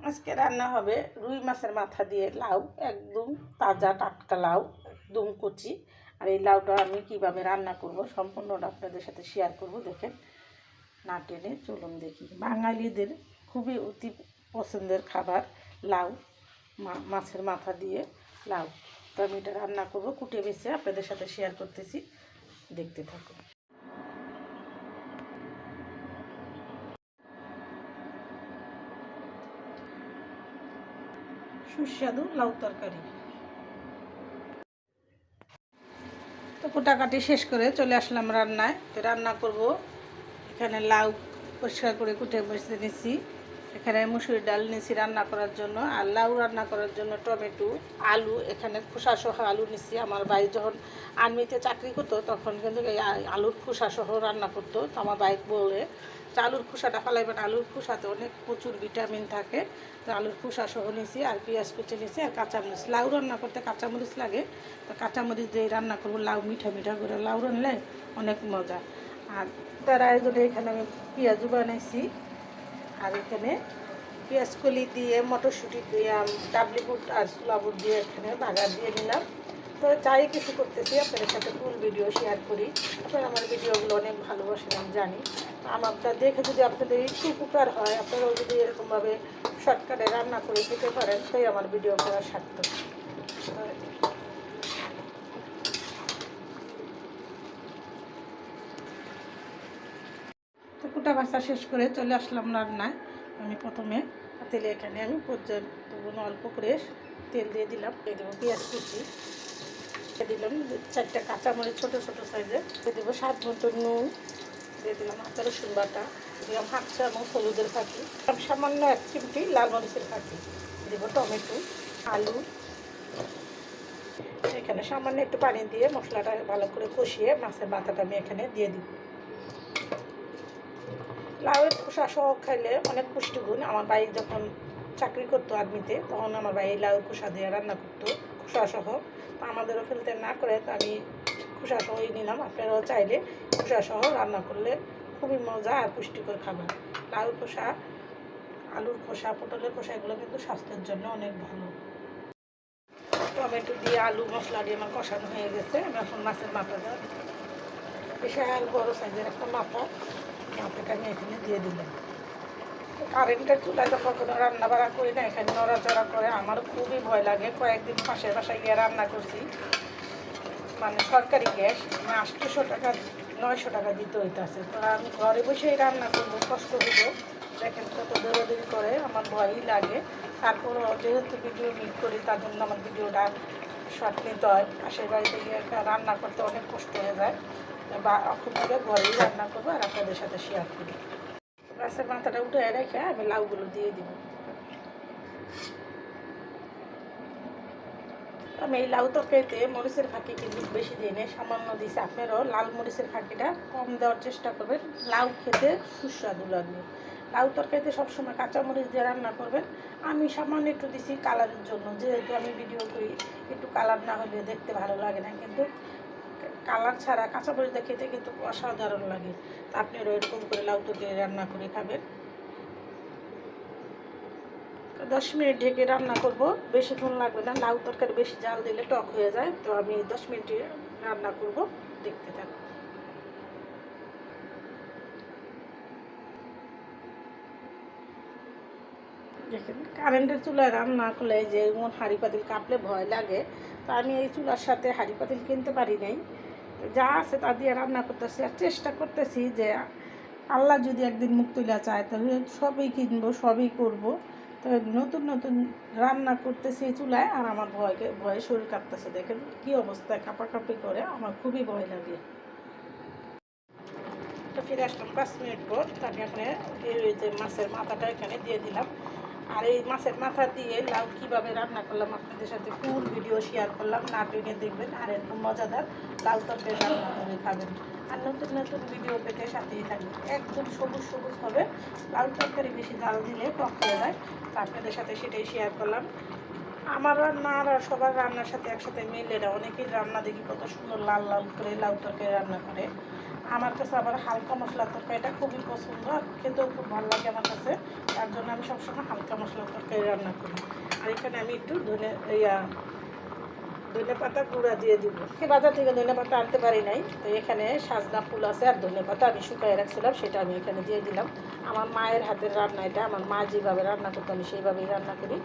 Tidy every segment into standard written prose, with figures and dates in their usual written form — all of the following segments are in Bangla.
আজকে রান্না হবে রুই মাছের মাথা দিয়ে লাউ, একদম তাজা টাটকা লাউ, একদম কচি। আর এই লাউটা আমি কিভাবে রান্না করব সম্পূর্ণটা আপনাদের সাথে শেয়ার করব। দেখেন, না টেনে চলুন দেখি। বাঙালিদের খুবই অতি পছন্দের খাবার লাউ, মাছের মাথা দিয়ে লাউ। তো আমি এটা রান্না করব কুটে বেছে আপনাদের সাথে শেয়ার করতেছি, দেখতে থাকুন। সুস্বাদু লাউ তরকারি। তো কুটাকাটি শেষ করে চলে আসলাম রান্নায়। তো রান্না করব। এখানে লাউ পরিষ্কার করে কুটে বসে নিয়েছি, এখানে মুসুরি ডাল নিয়েছি রান্না করার জন্য, আর লাউ রান্না করার জন্য টমেটো, আলু, এখানে খোসা সহ আলু নিয়েছি। আমার ভাই যখন আর্মিতে চাকরি করতো তখন কিন্তু এই আলুর খোসা সহ রান্না করতো। তো আমার ভাই বলে যে আলুর খোসাটা ফেলাইবেন, আলুর খোসাতে অনেক প্রচুর ভিটামিন থাকে। তো আলুর খোসা সহ নিয়েছি, আর পেঁয়াজ কুচে নিয়েছি, আর কাঁচামরিচ। লাউ রান্না করতে কাঁচামরিচ লাগে, তো কাঁচামরিচ দিয়ে রান্না করবো। লাউ মিঠা মিঠা করে লাউ রানলে অনেক মজা। আর তার আয়োজনে এখানে আমি পেঁয়াজু বানাইছি, আর এখানে পেঁয়াজ কলি দিয়ে মটরশুঁটি দিয়ে ডাবলি বুট আর ছোলা বুট দিয়ে এখানে বাগার দিয়ে নিলাম। তো যাই কিছু করতেছি আপনাদের সাথে ফুল ভিডিও শেয়ার করি। আপনারা আমার ভিডিওগুলো অনেক ভালোবাসেন আমি জানি। আমারটা দেখে যদি আপনাদের একটু উপকার হয়, আপনারাও যদি এরকমভাবে শর্টকাটে রান্না করে খেতে পারেন, তাই আমার ভিডিও করার সার্থক। তো কুটা ভাষা শেষ করে চলে আসলাম রান্নায়। আমি প্রথমে তেলে এখানে আমি পর্যাপ্ত অল্প করে তেল দিয়ে দিলাম, দিয়ে দেবো পেঁয়াজ কুচি, দিয়ে দিলাম 4টা কাঁচামরিচ ছোটো ছোটো সাইজের, দিয়ে দেবো স্বাদ মতো নুন, দিয়ে দিলাম আদা রসুন বাটা, দিলাম হাফ চামচ হলুদের ফাঁকি, সামান্য 1 চিমটি লাল মরিচের ফাঁকি, দেবো টমেটো, আলু। এখানে সামান্য একটু পানি দিয়ে মশলাটা ভালো করে কষিয়ে মাছের মাথাটা আমি এখানে দিয়ে দিব। লাউয়ের খোসা সহ খাইলে অনেক পুষ্টিগুণ। আমার ভাই যখন চাকরি করতো আর্মিতে, তখন আমার ভাই লাউয়ের খোসা দিয়ে রান্না করতো খোসা সহ। তো আমাদেরও ফেলতে না করে তো আমি খোসা সহই নিলাম। আপনারাও চাইলে খোসা সহ রান্না করলে খুবই মজা আর পুষ্টিকর খাবার। লাউয়ের খোসা, আলুর খোসা, পটলের খোসা এগুলো কিন্তু স্বাস্থ্যের জন্য অনেক ভালো। টমেটো দিয়ে আলু মশলা দিয়ে আমার কষানো হয়ে গেছে। আমি এখন মাছের মাথাটা, বিশাল বড় সাইজের একটা মাথাটা আমি এখানে দিয়ে দিলাম। কারেন্টের চুলায় যখন কোনো রান্না বাড়া করি না, এখানে নড়াচড়া করে আমার খুবই ভয় লাগে। কয়েকদিন পাশের বাসায় গিয়ে রান্না করছি, মানে সরকারি গ্যাস, 800 টাকা 900 টাকা দিতে হইতেছে। তো আমি ঘরে বসেই রান্না করবো, কষ্ট দেবো। দেখেন কত দৌড়াদৌড়ি করে, আমার ভয়ই লাগে। তারপরও যেহেতু ভিডিও মিট করি, তার জন্য আমার ভিডিওটা শর্ট নিতে হয়। পাশের বাড়িতে গিয়ে রান্না করতে অনেক কষ্ট হয়ে যায়, বা খুবভাবে ঘরেই রান্না করবো আর আপনাদের সাথে শেয়ার করি। মাছের মাথাটা উঠে রেখে আমি লাউগুলো দিয়ে দিব। আমি এই লাউ তরকারিতে মরিচের ফাঁকি কিন্তু বেশি দিই না, সামান্য দিয়েছি। আপনারাও লাল মরিচের ফাঁকিটা কম দেওয়ার চেষ্টা করবেন, লাউ খেতে সুস্বাদু লাগবে। লাউ তরকারিতে সবসময় কাঁচা মরিচ দিয়ে রান্না করবেন। আমি সামান্য একটু দিছি কালারের জন্য, যেহেতু আমি ভিডিও করি, একটু কালার না হলে দেখতে ভালো লাগে না, কিন্তু কালার ছাড়া কাঁচা মরিচটা খেতে কিন্তু অসাধারণ লাগে। তা আপনারা এরকম করে লাউ তরকারি রান্না করে খাবেন। 10 মিনিট ঢেকে রান্না করব, বেশিক্ষণ লাগবে না। লাউ তরকারি বেশি জাল দিলে টক হয়ে যায়। তো আমি 10 মিনিট রান্না করব, দেখতে থাকো। দেখেন, কারেন্টের চুলায় রান্না করলে যে হাঁড়ি পাতিল কাঁপলে ভয় লাগে। তো আমি এই চুলার সাথে হাঁড়ি পাতিল কিনতে পারি নাই, যা আছে তা দিয়ে রান্না করতেছি। আর চেষ্টা করতেছি যে আল্লাহ যদি একদিন মুখ তুলে চায় তাহলে সবই কিনবো, সবই করব। তো নতুন নতুন রান্না করতেছি চুলায়, আর আমার ভয়ে শরীর কাঁপতেছে। দেখেন কী অবস্থায় কাঁপাকাঁপি করে, আমার খুবই ভয় লাগে। তো ফিরে আসলাম 5 মিনিট পর। আমি এখানে এই যে মাছের মাথাটা এখানে দিয়ে দিলাম। আর এই মাছের মাথা দিয়ে লাউ কীভাবে রান্না করলাম আপনাদের সাথে ফুল ভিডিও শেয়ার করলাম, না টেনে দেখবেন। আর এরকম মজাদার লাউ তরকারি রান্না করে খাবেন। আর নতুন নতুন ভিডিও পেতে সাথেই থাকবেন। একদম সবুজ সবুজ হবে। লাউ তরকারি বেশি জাল দিলে টক হয়ে যায়। তো আপনাদের সাথে সেটাই শেয়ার করলাম। আমার রান্না আর সবার রান্নার সাথে একসাথে মিলে না। অনেকেই রান্না দেখি কত সুন্দর লাল লাল করে লাউ তরকারি রান্না করে, আমার কাছে আবার হালকা মশলার তরকারিটা খুবই পছন্দ, আর খেতেও খুব ভালো লাগে আমার কাছে। তার জন্য আমি সবসময় হালকা মশলার তরকারি রান্না করি। আর এখানে আমি একটু ধনে পাতা গুঁড়া দিয়ে দিব। বাজার থেকে ধনে পাতা আনতে পারি নাই, তো এখানে সাজনা ফুল আছে আর ধনে পাতা আমি শুকাই রাখছিলাম, সেটা আমি এখানে দিয়ে দিলাম। আমার মায়ের হাতের রান্না এটা, আমার মা যেভাবে রান্না করতো আমি সেইভাবেই রান্না করি।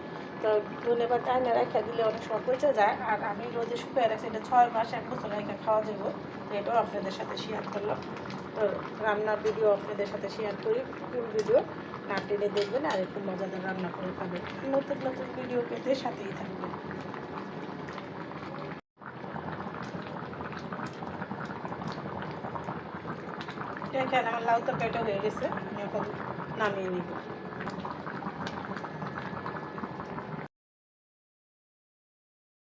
তো ধনে পাতা এনে রেখে দিলে অনেক সব পচে যায়, আর আমি রোদে শুকাই রাখছি, এটা 6 মাস 1 বছর রেখে খাওয়া যাবো। তো এটাও আপনাদের সাথে শেয়ার করলাম। তো রান্নার ভিডিও আপনাদের সাথে শেয়ার করি, ফুল ভিডিও না টেনে দেখবেন, আর একটু মজাদার রান্না করে খাবেন। নতুন নতুন ভিডিও পেতে সাথেই থাকবেন। এখানে আমার লাউ তরকারিটা হয়ে গেছে, আমি এখন নামিয়ে নিব।